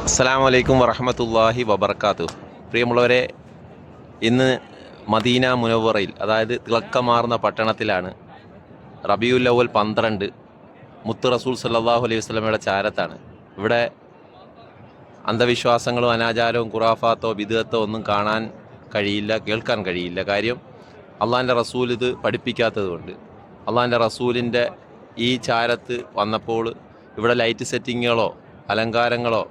അസ്സലാമു അലൈക്കും വറഹ്മത്തുള്ളാഹി വബർക്കാത്തു. പ്രിയമുള്ളവരെ, ഇന്ന് മദീന മുനവ്വറയിൽ, അതായത് തിളക്കമാർന്ന പട്ടണത്തിലാണ്. റബീഉൽ അവ്വൽ 12 മുത്ത് റസൂൽ സല്ലല്ലാഹു അലൈഹി വസല്ലമയുടെ ചാരത്താണ്. ഇവിടെ അന്ധവിശ്വാസങ്ങളും അനാചാരവും ഖുറാഫാത്തോ ബിദ്അത്തോ ഒന്നും കാണാൻ കഴിയില്ല, കേൾക്കാൻ കഴിയില്ല. കാര്യം അള്ളാഹിൻ്റെ റസൂൽ ഇത് പഠിപ്പിക്കാത്തത് കൊണ്ട്. അള്ളാഹിൻ്റെ റസൂലിൻ്റെ ഈ ചാരത്ത് വന്നപ്പോൾ ഇവിടെ ലൈറ്റ് സെറ്റിങ്ങുകളോ അലങ്കാരങ്ങളോ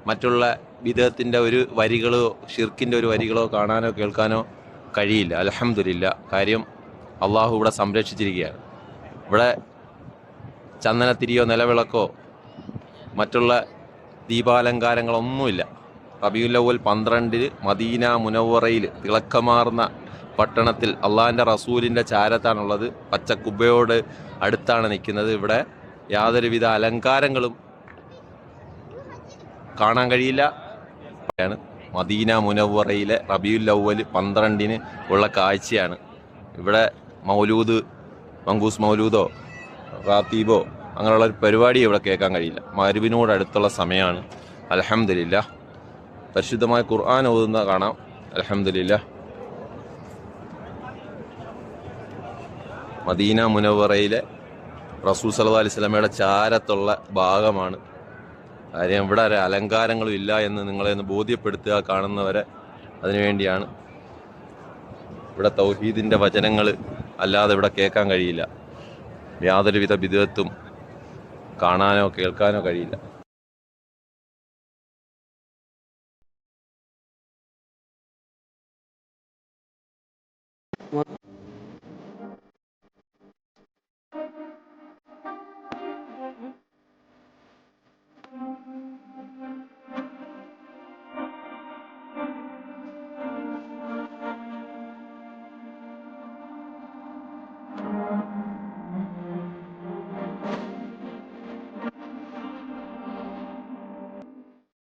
മറ്റുള്ള ബിദ്അത്തിൻ്റെ ഒരു വരികളോ ഷിർക്കിൻ്റെ ഒരു വരികളോ കാണാനോ കേൾക്കാനോ കഴിയില്ല. അൽഹംദുലില്ലാ. കാര്യം അള്ളാഹു ഇവിടെ സംരക്ഷിച്ചിരിക്കുകയാണ്. ഇവിടെ ചന്ദനത്തിരിയോ നിലവിളക്കോ മറ്റുള്ള ദീപാലങ്കാരങ്ങളൊന്നുമില്ല. റബീഉൽ അവ്വൽ 12 മദീന മുനവ്വറയിൽ തിളക്കമാർന്ന പട്ടണത്തിൽ അള്ളാഹിൻ്റെ റസൂലിൻ്റെ ചാരത്താണുള്ളത്. പച്ചക്കുബ്ബയോട് അടുത്താണ് നിൽക്കുന്നത്. ഇവിടെ യാതൊരുവിധ അലങ്കാരങ്ങളും കാണാൻ കഴിയില്ല. മദീന മുനവ്വറയിലെ റബീഉൽ അവ്വൽ 12 ഉള്ള കാഴ്ചയാണ്. ഇവിടെ മൗലൂദ്, മങ്കൂസ് മൗലൂദോ റാത്തീബോ അങ്ങനെയുള്ള ഒരു പരിപാടി ഇവിടെ കേൾക്കാൻ കഴിയില്ല. മഗ്‌രിബിനോട് അടുത്തുള്ള സമയമാണ്. അൽഹംദുലില്ലാ. പരിശുദ്ധമായ ഖുർആൻ ഓതുന്ന കാണാം. അൽഹംദുലില്ലാ. മദീന മുനവ്വറയിലെ റസൂൽ സല്ലല്ലാഹു അലൈഹി വസല്ലമയുടെ ചാരത്തുള്ള ഭാഗമാണ്. കാര്യം ഇവിടെ ഒരു അലങ്കാരങ്ങളും ഇല്ല എന്ന് നിങ്ങളെ ഒന്ന് ബോധ്യപ്പെടുത്തുക, കാണുന്നവരെ. അതിനുവേണ്ടിയാണ്. ഇവിടെ തൗഹീദിൻ്റെ വചനങ്ങൾ അല്ലാതെ ഇവിടെ കേൾക്കാൻ കഴിയില്ല. യാതൊരുവിധ ബിദ്അത്തും കാണാനോ കേൾക്കാനോ കഴിയില്ല.